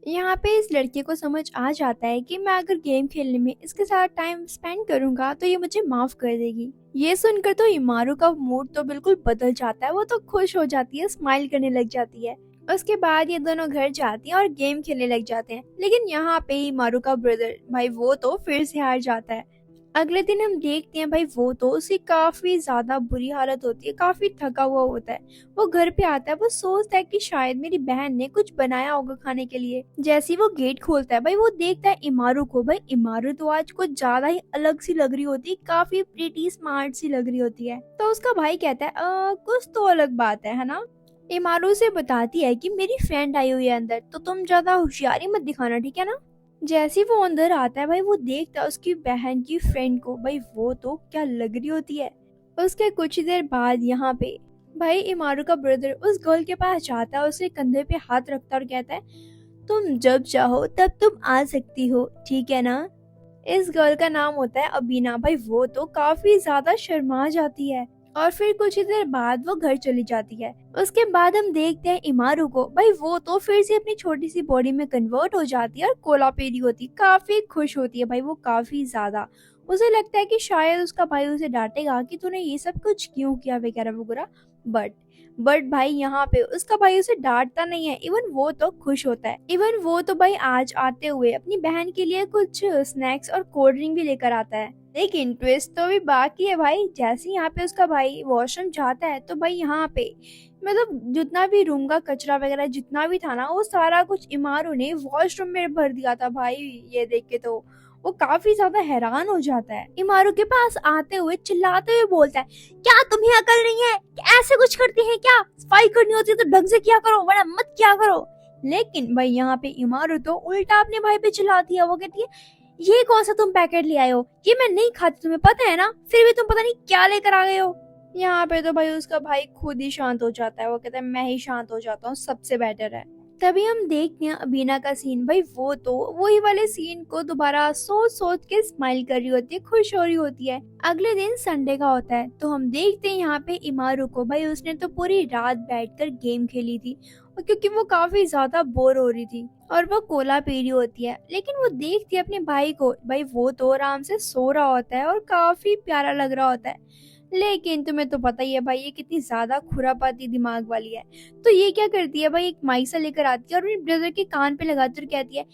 यहाँ पे इस लड़के को समझ आ जाता है कि मैं अगर गेम खेलने में इसके साथ टाइम स्पेंड करूंगा तो ये मुझे माफ कर देगी। ये सुनकर तो इमारू का मूड तो बिल्कुल बदल जाता है, वो तो खुश हो जाती है, स्माइल करने लग जाती है। उसके बाद ये दोनों घर जाती हैं और गेम खेलने लग जाते हैं। लेकिन यहाँ पे इमारू का ब्रदर भाई वो तो फिर से हार जाता है। अगले दिन हम देखते हैं भाई वो तो उसकी काफी ज्यादा बुरी हालत होती है, काफी थका हुआ होता है। वो घर पे आता है, वो सोचता है कि शायद मेरी बहन ने कुछ बनाया होगा खाने के लिए। जैसे ही वो गेट खोलता है भाई वो देखता है इमारू को। भाई इमारू तो आज कुछ ज्यादा ही अलग सी लग रही होती है, काफी प्रीटी स्मार्ट सी लग रही होती है। तो उसका भाई कहता है कुछ तो अलग बात है ना। इमारू से बताती है कि मेरी फ्रेंड आई हुई है अंदर, तो तुम ज्यादा होशियारी मत दिखाना, ठीक है ना। जैसे ही वो अंदर आता है भाई वो देखता है उसकी बहन की फ्रेंड को। भाई वो तो क्या लग रही होती है। उसके कुछ ही देर बाद यहाँ पे भाई इमारू का ब्रदर उस गर्ल के पास जाता है, उसके कंधे पे हाथ रखता और कहता है तुम जब चाहो तब तुम आ सकती हो, ठीक है ना। इस गर्ल का नाम होता है अबीना। भाई वो तो काफी ज्यादा शर्मा जाती है और फिर कुछ ही देर बाद वो घर चली जाती है। उसके बाद हम देखते हैं इमारू को। भाई वो तो फिर से अपनी छोटी सी बॉडी में कन्वर्ट हो जाती है और कोला पेरी होती है, काफी खुश होती है। भाई वो काफी ज्यादा, उसे लगता है कि शायद उसका भाई उसे डांटेगा कि तूने ये सब कुछ क्यों किया वगैरह वगैरह। बट बट भाई यहाँ पे उसका भाई उसे डांटता नहीं है, इवन वो तो खुश होता है। इवन वो तो भाई आज आते हुए अपनी बहन के लिए कुछ स्नैक्स और कोल्ड ड्रिंक भी लेकर आता है। लेकिन ट्विस्ट तो भी बाकी है भाई। जैसे ही यहाँ पे उसका भाई वॉशरूम जाता है तो भाई यहाँ पे मतलब जितना भी रूम का कचरा वगैरह जितना भी था ना, वो सारा कुछ इमारू ने वॉशरूम में भर दिया था। भाई ये देख के तो वो काफी ज्यादा हैरान हो जाता है। इमारू के पास आते हुए चिल्लाते हुए बोलता है क्या तुम्हें अकल नहीं है, ऐसे कुछ करती है क्या, सफाई करनी होती है तो ढंग से किया करो वरना मत किया करो। लेकिन भाई यहाँ पे इमारू तो उल्टा अपने भाई पे चिल्लाती है। वो कहती है ये कौन सा तुम पैकेट ले आए हो, ये मैं नहीं खाती, तुम्हें पता है ना, फिर भी तुम पता नहीं क्या लेकर आ गए हो। यहाँ पे तो भाई उसका भाई खुद ही शांत हो जाता है। वो कहता है मैं ही शांत हो जाता हूँ, सबसे बेटर है। तभी हम देखते हैं अबीना का सीन। भाई वो तो वही वाले सीन को दोबारा सोच सोच के स्माइल कर रही होती है, खुश हो रही होती है। अगले दिन संडे का होता है तो हम देखते हैं यहाँ पे इमारू को। भाई उसने तो पूरी रात बैठकर गेम खेली थी और क्योंकि वो काफी ज्यादा बोर हो रही थी और वो कोला पी रही होती है। लेकिन वो देखती है अपने भाई को। भाई वो तो आराम से सो रहा होता है और काफी प्यारा लग रहा होता है। लेकिन तुम्हें तो पता ही है भाई ये कितनी ज्यादा खुरापाती दिमाग वाली है। तो ये क्या करती है भाई, एक माइसा लेकर आती है और अपने ब्रदर के कान पे लगाती और कहती है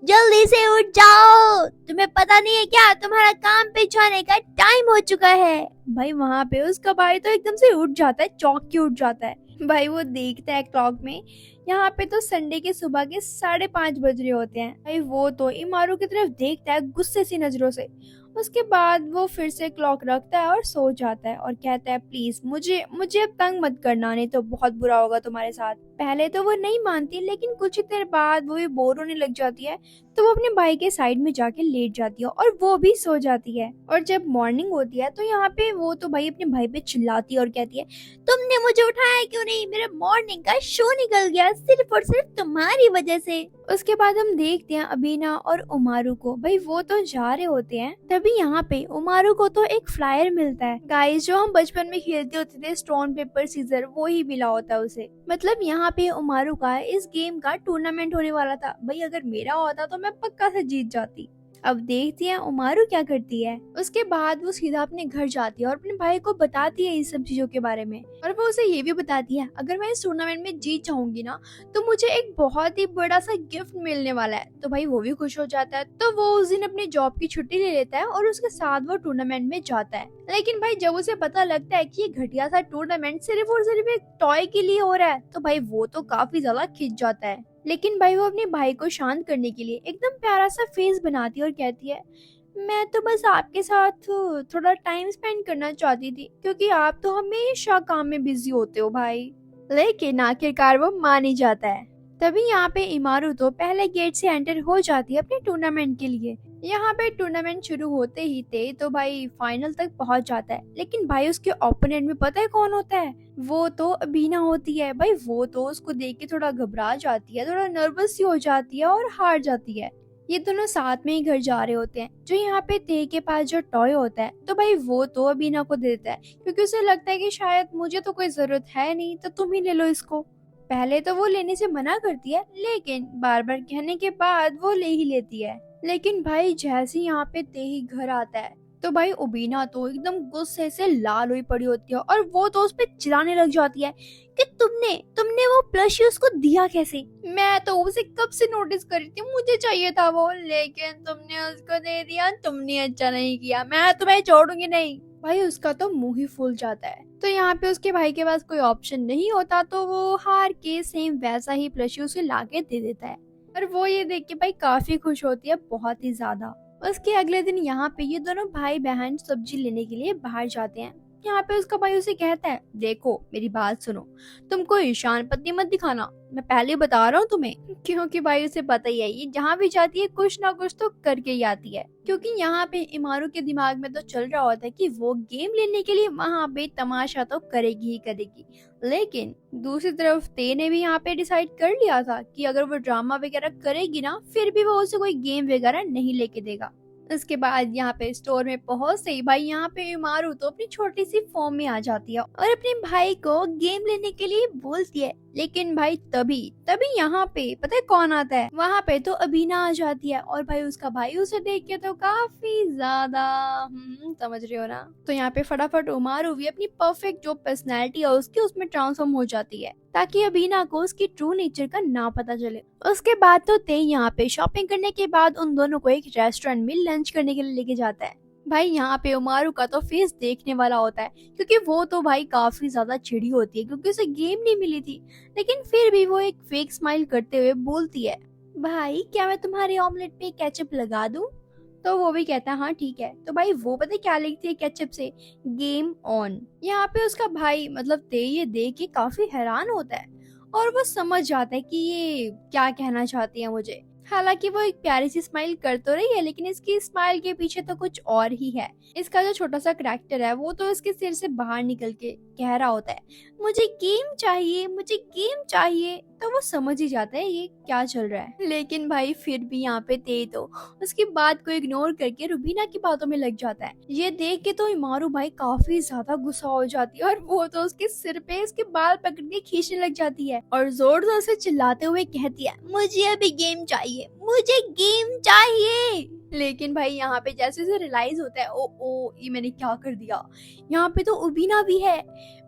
जल्दी से उठ जाओ, तुम्हें पता नहीं है क्या, तुम्हारा काम पे जाने का टाइम हो चुका है। भाई वहां पे उसका भाई तो एकदम से उठ जाता है, चौंक के उठ जाता है। भाई वो देखता है क्लॉक में, यहाँ पे तो संडे के सुबह के 5:30 बज रहे होते हैं। भाई वो तो इमारू की तरफ देखता है गुस्से सी नजरों से। उसके बाद वो फिर से क्लॉक रखता है और सो जाता है और कहता है प्लीज मुझे मुझे अब तंग मत करना, नहीं तो बहुत बुरा होगा तुम्हारे साथ। पहले तो वो नहीं मानती, लेकिन कुछ ही देर बाद वो भी बोर होने लग जाती है। तो वो अपने भाई के साइड में जाके लेट जाती है और वो भी सो जाती है। और जब मॉर्निंग होती है तो यहाँ पे वो तो भाई अपने भाई पे चिल्लाती है और कहती है तुमने मुझे उठाया क्यों नहीं, मेरे मॉर्निंग का शो निकल गया सिर्फ और सिर्फ तुम्हारी वजह से। उसके बाद हम देखते हैं अबीना और उमारू को। भाई वो तो जा रहे होते हैं, तभी यहाँ पे उमारू को तो एक फ्लायर मिलता है। गाइस जो हम बचपन में खेलते होते थे स्टोन पेपर सीजर, वो ही मिला होता है उसे। मतलब यहाँ पे उमारू का इस गेम का टूर्नामेंट होने वाला था। भाई अगर मेरा होता तो मैं पक्का से जीत जाती। अब देखती हैं उमारू क्या करती है। उसके बाद वो सीधा अपने घर जाती है और अपने भाई को बताती है इस सब चीजों के बारे में। और वो उसे ये भी बताती है अगर मैं इस टूर्नामेंट में जीत जाऊंगी ना तो मुझे एक बहुत ही बड़ा सा गिफ्ट मिलने वाला है। तो भाई वो भी खुश हो जाता है। तो वो उस दिन अपनी जॉब की छुट्टी ले लेता है और उसके साथ वो टूर्नामेंट में जाता है। लेकिन भाई जब उसे पता लगता है कि ये घटिया सा टूर्नामेंट सिर्फ और सिर्फ एक टॉय के लिए हो रहा है तो भाई वो तो काफी ज्यादा खिंच जाता है। लेकिन भाई वो अपने भाई को शांत करने के लिए एकदम प्यारा सा फेस बनाती है और कहती है मैं तो बस आपके साथ थोड़ा टाइम स्पेंड करना चाहती थी, क्योंकि आप तो हमेशा काम में बिजी होते हो भाई। लेकिन आखिरकार वो मान ही जाता है। तभी यहाँ पे इमारू तो पहले गेट से एंटर हो जाती है अपने टूर्नामेंट के लिए। यहाँ पे टूर्नामेंट शुरू होते ही थे तो भाई फाइनल तक पहुंच जाता है। लेकिन भाई उसके ओपोनेंट में पता है कौन होता है, वो तो अबीना होती है। भाई वो तो उसको देख के थोड़ा घबरा जाती है, थोड़ा नर्वस सी हो जाती है और हार जाती है। ये दोनों साथ में ही घर जा रहे होते हैं। जो यहाँ पे ते के पास जो टॉय होता है तो भाई वो तो अबीना को दे देता है, क्योंकि उसे लगता है कि शायद मुझे तो कोई जरूरत है नहीं तो तुम ही ले लो इसको। पहले तो वो लेने से मना करती है, लेकिन बार बार कहने के बाद वो ले ही लेती है। लेकिन भाई जैसे ही यहाँ पे तेही घर आता है तो भाई उबीना तो एकदम गुस्से से लाल हुई पड़ी होती है और वो तो उस पे चिल्लाने लग जाती है कि तुमने तुमने वो प्लश उसको दिया कैसे? मैं तो उसे कब से नोटिस कर रही थी, मुझे चाहिए था वो, लेकिन तुमने उसको दे दिया, तुमने अच्छा नहीं किया, मैं तुम्हें छोड़ूंगी नहीं। भाई उसका तो मुंह ही फूल जाता है। तो यहाँ पे उसके भाई के पास कोई ऑप्शन नहीं होता तो वो हार के सेम वैसा ही प्लश उसे लाके दे देता है और वो ये देख के भाई काफी खुश होती है, बहुत ही ज्यादा। उसके अगले दिन यहाँ पे ये दोनों भाई बहन सब्जी लेने के लिए बाहर जाते हैं। यहाँ पे उसका भाई उसे कहता है, देखो मेरी बात सुनो, तुमको ईशान पत्नी मत दिखाना, मैं पहले बता रहा हूँ तुम्हें। क्योंकि भाई उसे पता ही है ये जहाँ भी जाती है कुछ ना कुछ तो करके ही आती है। क्योंकि यहाँ पे इमारू के दिमाग में तो चल रहा होता है कि वो गेम लेने के लिए वहाँ पे तमाशा तो करेगी ही करेगी, लेकिन दूसरी तरफ ते ने भी यहाँ पे डिसाइड कर लिया था कि अगर वो ड्रामा वगैरह करेगी ना फिर भी वो उसे कोई गेम वगैरह नहीं लेके देगा। उसके बाद यहाँ पे स्टोर में पहुंचते ही भाई यहाँ पे इमारू तो अपनी छोटी सी फॉर्म में आ जाती है और अपने भाई को गेम लेने के लिए बोलती है। लेकिन भाई तभी तभी यहाँ पे पता है कौन आता है? वहाँ पे तो अबीना आ जाती है और भाई उसका भाई उसे देख के तो काफी ज्यादा समझ रहे हो ना। तो यहाँ पे फटाफट इमारू भी अपनी परफेक्ट जो पर्सनैलिटी है उसकी उसमें ट्रांसफॉर्म हो जाती है ताकि अबीना को उसकी ट्रू नेचर का ना पता चले। उसके बाद तो ते यहाँ पे शॉपिंग करने के बाद उन दोनों को एक रेस्टोरेंट में लंच करने के लिए लेके जाता है। भाई यहाँ पे उमारू का तो फेस देखने वाला होता है क्योंकि वो तो भाई काफी ज्यादा चिड़ी होती है क्योंकि उसे गेम नहीं मिली थी, लेकिन फिर भी वो एक फेक स्माइल करते हुए बोलती है, भाई क्या मैं तुम्हारे ऑमलेट पे केचप लगा दूं? तो वो भी कहता है हाँ ठीक है। तो भाई वो पता क्या लिखती है केचप से? Game on. यहाँ पे उसका भाई मतलब ते ये देख के काफी हैरान होता है और वो समझ जाता है कि ये क्या कहना चाहती है मुझे। हालांकि वो एक प्यारी सी स्माइल कर तो रही है लेकिन इसकी स्माइल के पीछे तो कुछ और ही है। इसका जो छोटा सा करैक्टर है वो तो इसके सिर से बाहर निकल के कह रहा होता है, मुझे गेम चाहिए, मुझे गेम चाहिए। तो वो समझ ही जाता है ये क्या चल रहा है। लेकिन भाई फिर भी यहाँ पे ते तो उसकी बात को इग्नोर करके रुबीना की बातों में लग जाता है। ये देख के तो इमारू भाई काफी ज्यादा गुस्सा हो जाती है और वो तो उसके सिर पे इसके बाल पकड़ के खींचने लग जाती है और जोर जोर से चिल्लाते हुए कहती है, मुझे अभी गेम चाहिए, मुझे गेम चाहिए। लेकिन भाई यहाँ पे जैसे उसे रियलाइज होता है, ओ ये मैंने क्या कर दिया, यहाँ पे तो उबीना भी है।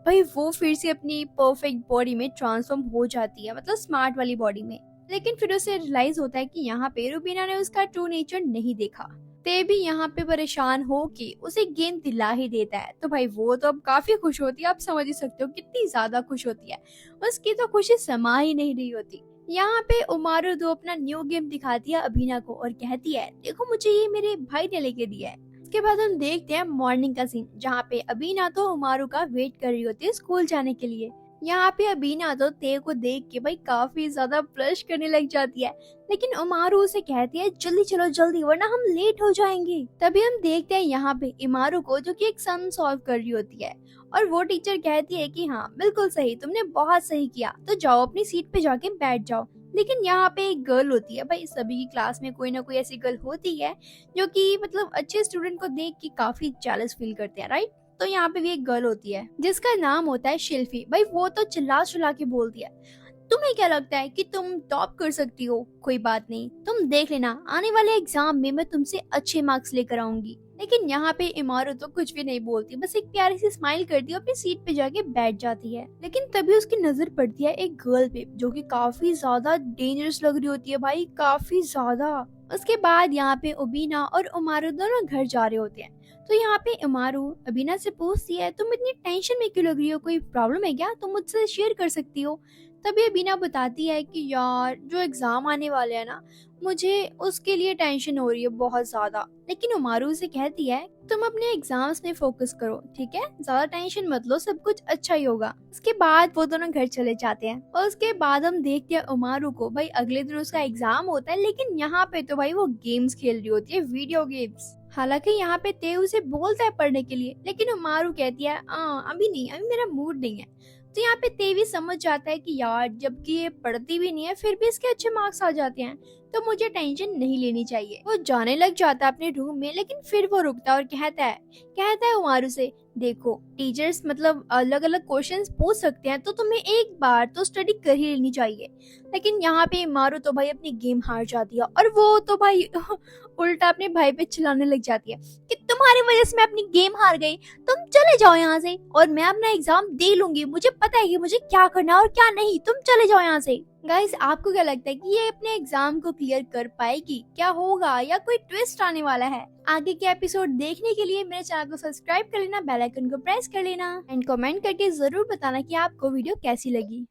भाई वो फिर से अपनी परफेक्ट बॉडी में ट्रांसफॉर्म हो जाती है, मतलब स्मार्ट वाली बॉडी में। लेकिन फिर उसे रियलाइज होता है कि यहाँ पे रुबीना ने उसका ट्रू नेचर नहीं देखा। ते भी यहाँ पे परेशान हो के उसे गेम दिला ही देता है। तो भाई वो तो अब काफी खुश होती है, आप समझ ही सकते हो कितनी ज्यादा खुश होती है, उसकी तो खुशी समा ही नहीं रही होती। यहाँ पे उमारू दो अपना न्यू गेम दिखाती है अबीना को और कहती है, देखो मुझे ये मेरे भाई ने लेके दिया है। उसके बाद हम देखते हैं मॉर्निंग का सीन जहाँ पे अबीना तो उमारू का वेट कर रही होती है स्कूल जाने के लिए। यहाँ पे अबीना तो ते को देख के भाई काफी ज्यादा ब्लश करने लग जाती है, लेकिन उमारू उसे कहती है जल्दी चलो जल्दी वरना हम लेट हो जाएंगे। तभी हम देखते हैं यहाँ पे इमारू को जो कि एक सम सॉल्व कर रही होती है और वो टीचर कहती है कि हाँ बिल्कुल सही, तुमने बहुत सही किया, तो जाओ अपनी सीट पे जाके बैठ जाओ। लेकिन यहाँ पे एक गर्ल होती है, भाई सभी की क्लास में कोई ना कोई ऐसी गर्ल होती है जो कि मतलब अच्छे स्टूडेंट को देख के काफी जेलस फील करते हैं, राइट। तो यहाँ पे भी एक गर्ल होती है जिसका नाम होता है शिल्फी। भाई वो तो चिल्ला चिल्ला के बोलती है, तुम्हें क्या लगता है कि तुम टॉप कर सकती हो? कोई बात नहीं, तुम देख लेना, आने वाले एग्जाम में मैं तुमसे अच्छे मार्क्स लेकर आऊंगी। लेकिन यहाँ पे इमारू तो कुछ भी नहीं बोलती, बस एक प्यारी सी स्माइल करती है, अपनी सीट पे जाके बैठ जाती है। लेकिन तभी उसकी नजर पड़ती है एक गर्ल पे जो कि काफी ज्यादा डेंजरस लग रही होती है, भाई काफी ज्यादा। उसके बाद यहाँ पे उबीना और उमारू दोनों घर जा रहे होते हैं। तो यहाँ पे इमारू अबीना से पूछती है, तुम इतनी टेंशन में क्यों लग रही हो, कोई प्रॉब्लम है क्या, तुम मुझसे शेयर कर सकती हो। तभी अबीना बताती है कि यार जो एग्जाम आने वाले हैं ना, मुझे उसके लिए टेंशन हो रही है बहुत ज्यादा। लेकिन उमारू से कहती है, तुम अपने एग्जाम्स में फोकस करो, ठीक है, ज्यादा टेंशन मत लो, सब कुछ अच्छा ही होगा। उसके बाद वो दोनों घर चले जाते हैं और उसके बाद हम देखते हैं उमारू को, भाई अगले दिन उसका एग्जाम होता है, लेकिन यहाँ पे तो भाई वो गेम्स खेल रही होती है, वीडियो गेम्स। हालांकि यहाँ पे ते उसे बोलता है पढ़ने के लिए, लेकिन उमारू कहती है अभी नहीं, अभी मेरा मूड नहीं है। तो यहाँ पे ते भी समझ जाता है कि यार जबकि ये पढ़ती भी नहीं है फिर भी इसके अच्छे मार्क्स आ जाते हैं, तो मुझे टेंशन नहीं लेनी चाहिए। वो जाने लग जाता है अपने रूम में, लेकिन फिर वो रुकता है और कहता है उमारू से, देखो, टीचर्स मतलब अलग अलग क्वेश्चंस पूछ सकते हैं, तो तुम्हें एक बार तो स्टडी कर ही लेनी चाहिए। लेकिन यहाँ पे मारू तो भाई अपनी गेम हार जाती है, और वो तो भाई उल्टा अपने भाई पे चिल्लाने लग जाती है कि तुम्हारी वजह से मैं अपनी गेम हार गई, तुम चले जाओ यहाँ से, और मैं अपना एग्जाम दे लूंगी, मुझे पता है कि मुझे क्या करना है और क्या नहीं, तुम चले जाओ यहाँ से। गाइस, आपको क्या लगता है कि ये अपने एग्जाम को क्लियर कर पाएगी? क्या होगा, या कोई ट्विस्ट आने वाला है? आगे के एपिसोड देखने के लिए मेरे चैनल को सब्सक्राइब कर लेना, बेल आइकन को प्रेस कर लेना, एंड कमेंट करके जरूर बताना कि आपको वीडियो कैसी लगी।